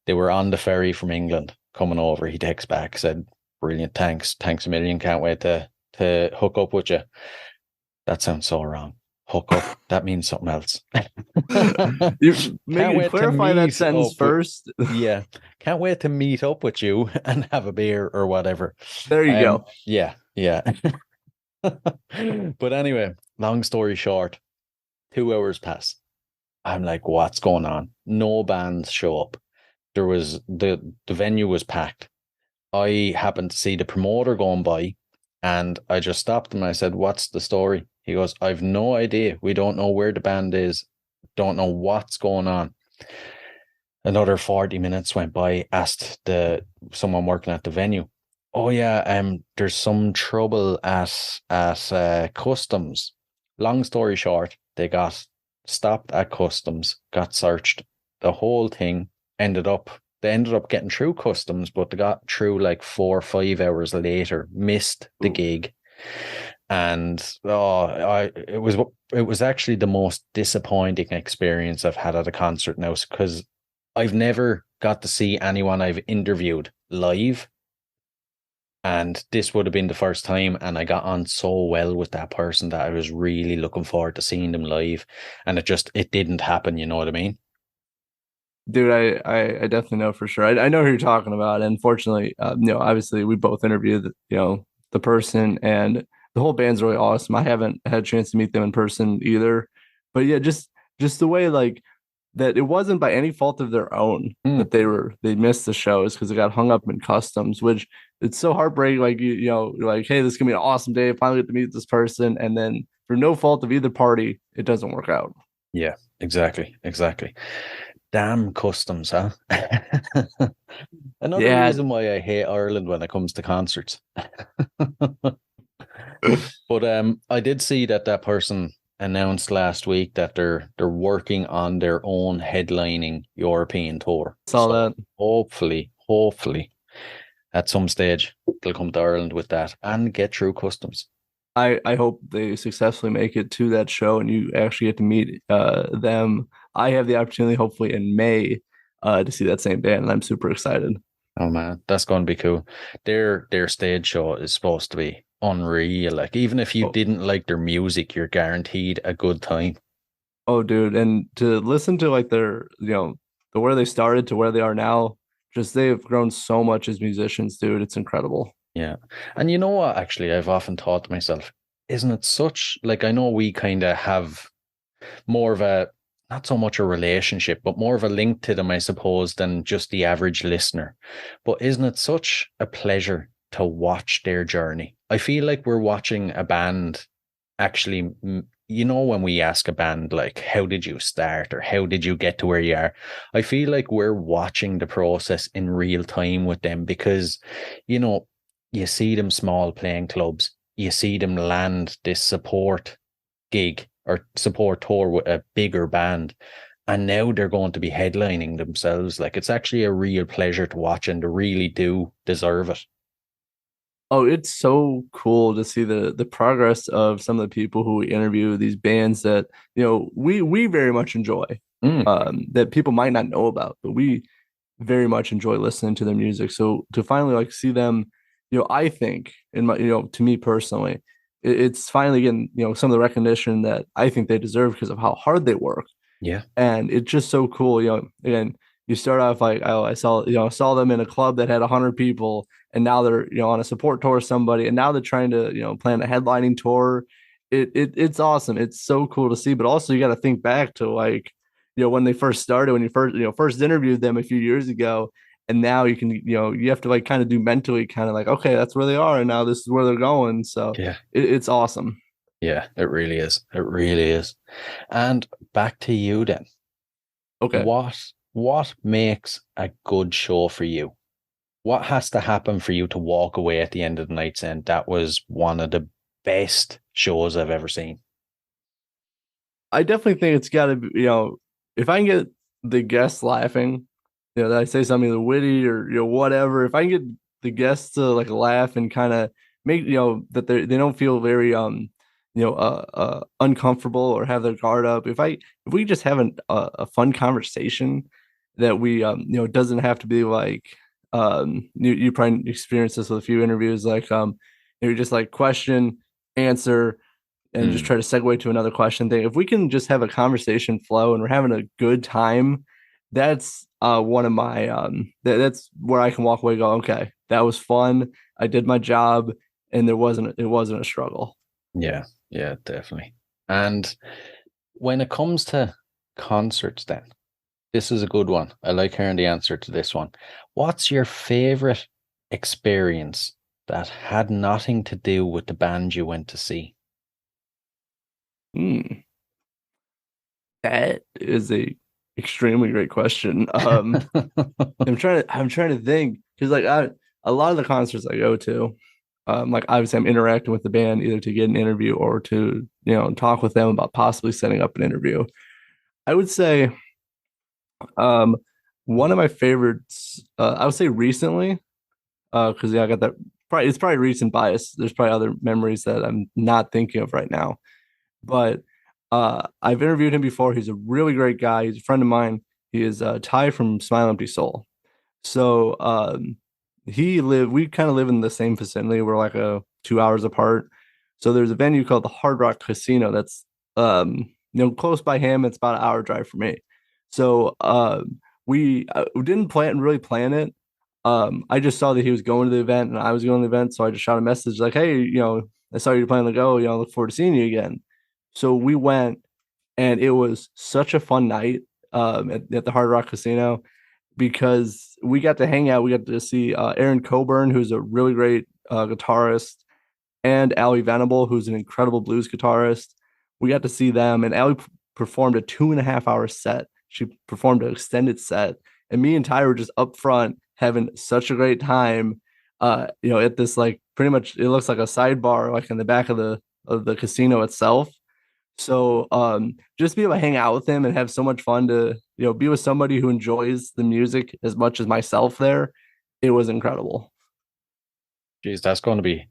They were on the ferry from England coming over. He texts back, said, "Brilliant, thanks a million, can't wait to hook up with you." That sounds so wrong. Hook up, that means something else. You clarify that sentence first. Yeah, can't wait to meet up with you and have a beer or whatever. There you go. Yeah. But anyway, long story short, 2 hours pass. I'm like, what's going on? No bands show up. There was the venue was packed. I happened to see the promoter going by, and I just stopped him. I said, "What's the story?" He goes, "I've no idea. We don't know where the band is. Don't know what's going on." Another 40 minutes went by. Asked someone working at the venue, "Oh yeah, there's some trouble at customs." Long story short, they got stopped at customs, got searched. The whole thing they ended up getting through customs, but they got through like 4 or 5 hours later, missed the gig. And it was actually the most disappointing experience I've had at a concert now, because I've never got to see anyone I've interviewed live, and this would have been the first time, and I got on so well with that person that I was really looking forward to seeing them live, and it didn't happen. You know what I mean? Dude, I definitely know for sure. I know who you're talking about. And fortunately, obviously we both interviewed, the person, and the whole band's really awesome. I haven't had a chance to meet them in person either, but yeah, just the way like that, it wasn't by any fault of their own that they missed the shows, because they got hung up in customs, which it's so heartbreaking. Like you're like, hey, this is gonna be an awesome day. I finally get to meet this person, and then for no fault of either party, it doesn't work out. Yeah, exactly. Damn customs, huh? Another reason why I hate Ireland when it comes to concerts. But I did see that person announced last week that they're working on their own headlining European tour. Saw that. Hopefully, at some stage they'll come to Ireland with that and get through customs. I hope they successfully make it to that show and you actually get to meet them. I have the opportunity, hopefully in May, to see that same band, and I'm super excited. Oh man, that's going to be cool. Their stage show is supposed to be unreal. Like, even if you didn't like their music, you're guaranteed a good time. Oh, dude, and to listen to like their, where they started to where they are now, just they've grown so much as musicians, dude. It's incredible. Yeah. And you know what, actually, I've often thought to myself, isn't it such, like, I know we kind of have more of a, not so much a relationship, but more of a link to them, I suppose, than just the average listener. But isn't it such a pleasure to watch their journey? I feel like we're watching a band actually, when we ask a band, like, how did you start or how did you get to where you are? I feel like we're watching the process in real time with them, because, you see them small playing clubs, you see them land this support gig or support tour with a bigger band, and now they're going to be headlining themselves. Like, it's actually a real pleasure to watch, and they really do deserve it. Oh, it's so cool to see the progress of some of the people who we interview, these bands that we very much enjoy, that people might not know about, but we very much enjoy listening to their music. So to finally like see them, I think, in my, to me personally, it's finally getting, some of the recognition that I think they deserve because of how hard they work. Yeah. And it's just so cool. Again, you start off like, oh, I saw them in a club that had 100 people, and now they're, on a support tour with somebody, and now they're trying to, plan a headlining tour. It's awesome. It's so cool to see. But also you got to think back to like, when they first started, when you first interviewed them a few years ago, and now you can, you have to like kind of do mentally kind of like, okay, that's where they are, and now this is where they're going. So Yeah. it's awesome. Yeah, it really is. It really is. And back to you then. Okay. What makes a good show for you? What has to happen for you to walk away at the end of the night saying that was one of the best shows I've ever seen? I definitely think it's got to be, if I can get the guests laughing, that I say something either witty or, whatever, if I can get the guests to like laugh and kind of make, that they don't feel very, uncomfortable or have their guard up. If we just have a fun conversation that we, doesn't have to be like, you probably experience this with a few interviews, like, you just like question, answer, and just try to segue to another question thing. If we can just have a conversation flow and we're having a good time, that's one of my that's where I can walk away and go, okay, that was fun. I did my job, and it wasn't a struggle. Yeah, definitely. And when it comes to concerts then, this is a good one. I like hearing the answer to this one. What's your favorite experience that had nothing to do with the band you went to see? That is a extremely great question. I'm trying to think, because like a lot of the concerts I go to, like obviously I'm interacting with the band either to get an interview or to talk with them about possibly setting up an interview. I would say one of my favorites, I would say recently, because I got that. It's probably recent bias. There's probably other memories that I'm not thinking of right now, but I've interviewed him before. He's a really great guy. He's a friend of mine. He is Ty from Smile Empty Soul. So we kind of live in the same vicinity. We're like 2 hours apart. So there's a venue called the Hard Rock Casino that's close by him. It's about an hour drive for me. So we didn't really plan it. I just saw that he was going to the event and I was going to the event. So I just shot a message like, hey, I saw you're planning to go, look forward to seeing you again. So we went, and it was such a fun night at the Hard Rock Casino because we got to hang out. We got to see Aaron Coburn, who's a really great guitarist, and Allie Venable, who's an incredible blues guitarist. We got to see them, and Allie performed a 2.5-hour set. She performed an extended set, and me and Ty were just up front having such a great time. At this like pretty much it looks like a sidebar like in the back of the casino itself. So just be able to hang out with him and have so much fun to be with somebody who enjoys the music as much as myself there, it was incredible. Geez, that's going to be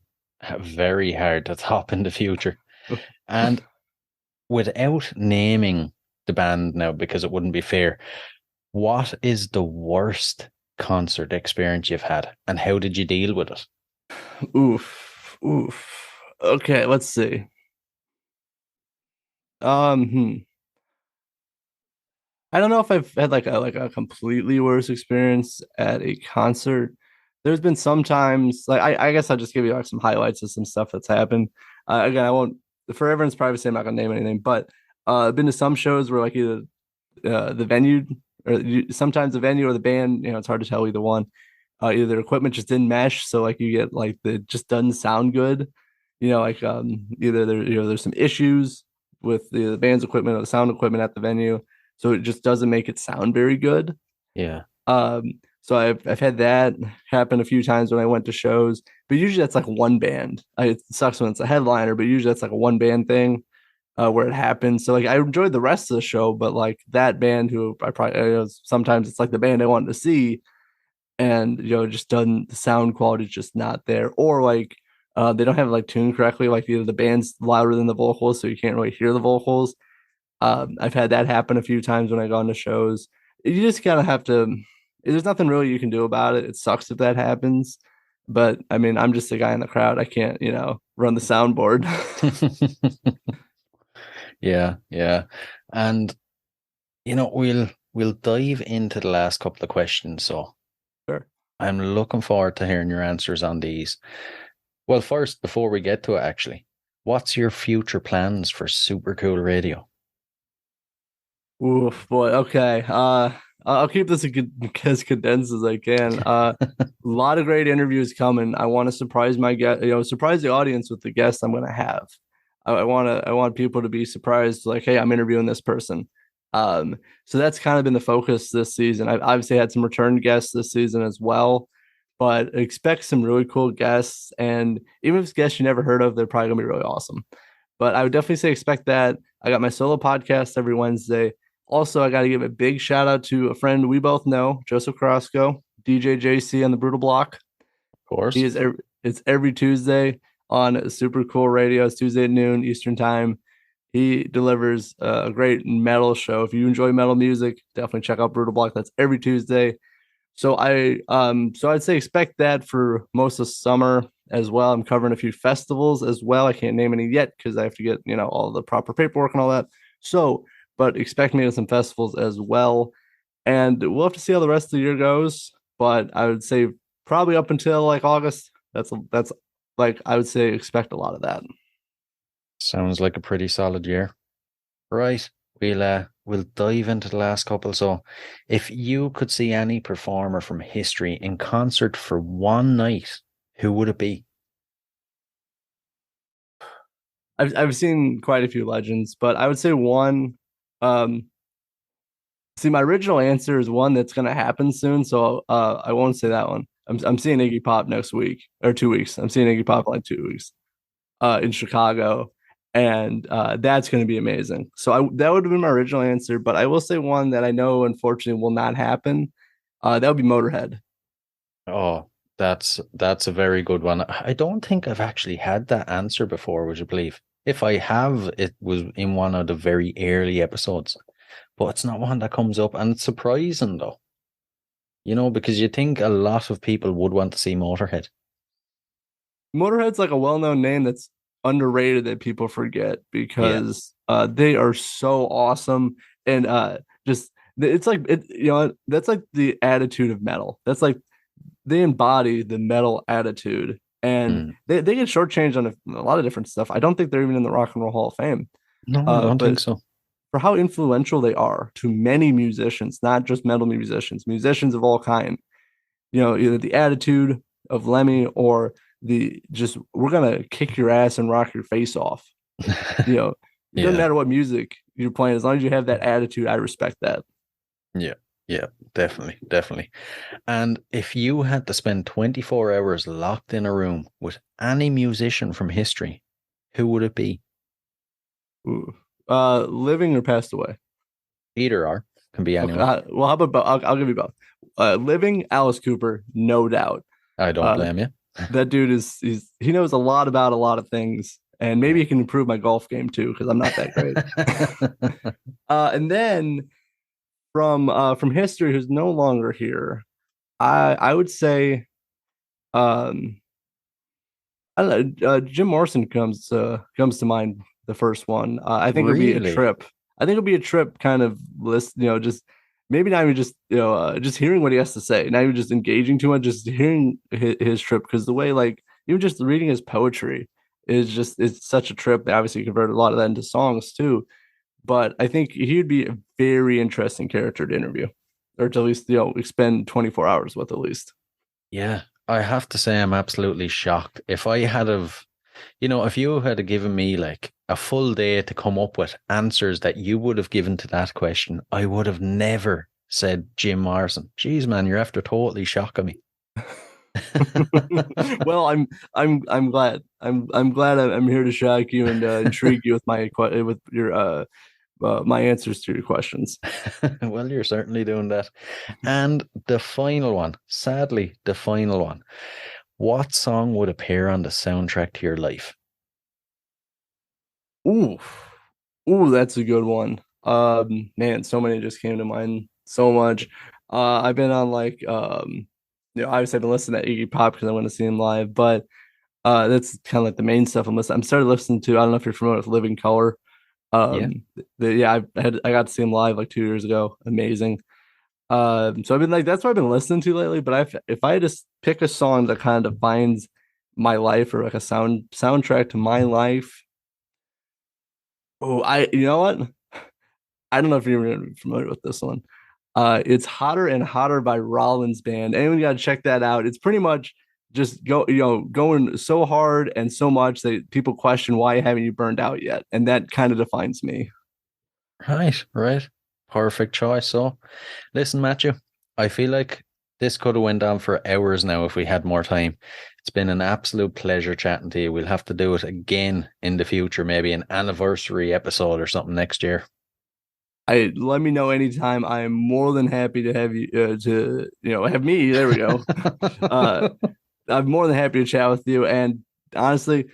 very hard to top in the future. And without naming the band now, because it wouldn't be fair, what is the worst concert experience you've had, and how did you deal with it? Oof. Okay, let's see. I don't know if I've had like a completely worse experience at a concert. There's been some times like I guess I'll just give you like some highlights of some stuff that's happened. Again, I won't, for everyone's privacy, I'm not gonna name anything, but I've been to some shows where like either the venue or sometimes the venue or the band, it's hard to tell either one. Either their equipment just didn't mesh, so like you get like it just doesn't sound good. Either there's some issues with the band's equipment or the sound equipment at the venue, so it just doesn't make it sound very good. Yeah. So I've had that happen a few times when I went to shows, but usually that's like one band. It sucks when it's a headliner, but usually that's like a one band thing where it happens. So like I enjoyed the rest of the show, but like that band who I probably sometimes it's like the band I wanted to see, and just doesn't, the sound quality is just not there, or like they don't have it like tuned correctly, like either the band's louder than the vocals, so you can't really hear the vocals. I've had that happen a few times when I go into shows. You just kind of have to, there's nothing really you can do about it. It sucks if that happens. But I mean, I'm just a guy in the crowd. I can't, run the soundboard. Yeah, yeah. And we'll dive into the last couple of questions. So Sure. I'm looking forward to hearing your answers on these. Well, first, before we get to it, actually, what's your future plans for Super Cool Radio? Oof, boy. Okay. I'll keep this as condensed as I can. A lot of great interviews coming. I want to surprise my guest, surprise the audience with the guests I'm going to have. I want people to be surprised, like, hey, I'm interviewing this person. So that's kind of been the focus this season. I've obviously had some return guests this season as well, but expect some really cool guests. And even if it's guests you never heard of, they're probably gonna be really awesome. But I would definitely say expect that. I got my solo podcast every Wednesday. Also, I got to give a big shout out to a friend we both know, Joseph Carrasco, DJ JC on the Brutal Block. Of course. It's every Tuesday on Super Cool Radio. It's Tuesday at noon Eastern time. He delivers a great metal show. If you enjoy metal music, definitely check out Brutal Block. That's every Tuesday. So I'd say expect that for most of summer as well. I'm covering a few festivals as well. I can't name any yet because I have to get, all the proper paperwork and all that. So, but expect me to some festivals as well. And we'll have to see how the rest of the year goes. But I would say probably up until like August. That's like I would say expect a lot of that. Sounds like a pretty solid year. Right. We'll dive into the last couple. So if you could see any performer from history in concert for one night, who would it be? I've seen quite a few legends, but I would say one. See, my original answer is one that's going to happen soon, so I won't say that one. I'm seeing Iggy Pop next week or 2 weeks. I'm seeing Iggy Pop in like 2 weeks, in Chicago, and that's going to be amazing. So that would have been my original answer, but I will say one that I know unfortunately will not happen. That would be Motorhead. Oh, that's a very good one. I don't think I've actually had that answer before, would you believe? If I have, it was in one of the very early episodes, but it's not one that comes up, and it's surprising though. Because you think a lot of people would want to see Motorhead. Motorhead's like a well-known name that's underrated that people forget Yeah. because they are so awesome and just it's like that's like the attitude of metal. That's like they embody the metal attitude and they get shortchanged on a lot of different stuff. I don't think they're even in the Rock and Roll Hall of Fame. No, I don't But think so. for how influential they are to many musicians, not just metal musicians of all kind. Either the attitude of Lemmy or the just we're gonna kick your ass and rock your face off. It doesn't matter what music you're playing, as long as you have that attitude, I respect that. Yeah, definitely. And if you had to spend 24 hours locked in a room with any musician from history, who would it be? Ooh. Living or passed away? Either or, can be anyone. Okay, well, how about both? I'll give you both. Living, Alice Cooper, no doubt. I don't blame you. That dude he knows a lot about a lot of things, and maybe he can improve my golf game too because I'm not that great. And then from history, who's no longer here, I would say, I don't know, Jim Morrison comes to mind. The first one, I think it'll be a trip. I think it'll be a trip kind of list, just maybe not even just, just hearing what he has to say, not even just engaging too much, just hearing his trip. Because the way, like, even just reading his poetry it's such a trip. They obviously converted a lot of that into songs too. But I think he'd be a very interesting character to interview, or to at least, spend 24 hours with at least. Yeah, I have to say I'm absolutely shocked. If you had given me like a full day to come up with answers that you would have given to that question, I would have never said Jim Morrison. Jeez, man, you're after totally shocking me. Well, I'm glad. I'm glad I'm here to shock you and intrigue you with my answers to your questions. Well, you're certainly doing that. And the final one, sadly, the final one. What song would appear on the soundtrack to your life? Ooh, that's a good one. Man, so many just came to mind. So much. I've been on like obviously I've been listening to Iggy Pop because I want to see him live, but that's kind of like the main stuff I'm listening. I'm started listening to. I don't know if you're familiar with Living Color. Yeah. I got to see him live like 2 years ago. Amazing. So I've been like, that's what I've been listening to lately. But if I just pick a song that kind of defines my life or like a soundtrack to my life, you know what? I don't know if you're even familiar with this one. It's Hotter and Hotter by Rollins Band. Anyone got to check that out. It's pretty much just going so hard and so much that people question why haven't you burned out yet, and that kind of defines me. Right. Perfect choice. So, listen, Matthew, I feel like this could have went on for hours now if we had more time. It's been an absolute pleasure chatting to you. We'll have to do it again in the future, maybe an anniversary episode or something next year. Let me know anytime. I am more than happy to have you have me. There we go. I'm more than happy to chat with you. And honestly,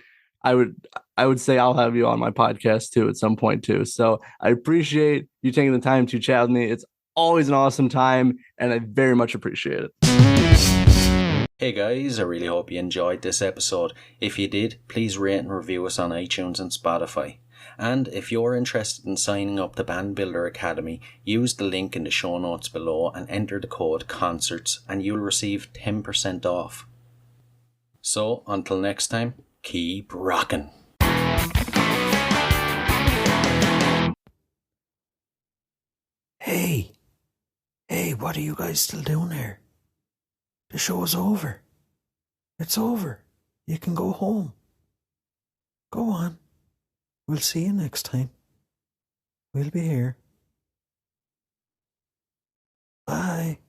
I would say I'll have you on my podcast too at some point too. So I appreciate you taking the time to chat with me. It's always an awesome time, and I very much appreciate it. Hey guys, I really hope you enjoyed this episode. If you did, please rate and review us on iTunes and Spotify. And if you're interested in signing up to Band Builder Academy, use the link in the show notes below and enter the code CONCERTS and you'll receive 10% off. So, until next time, keep rocking. Hey, what are you guys still doing here? The show's over. It's over. You can go home. Go on. We'll see you next time. We'll be here. Bye.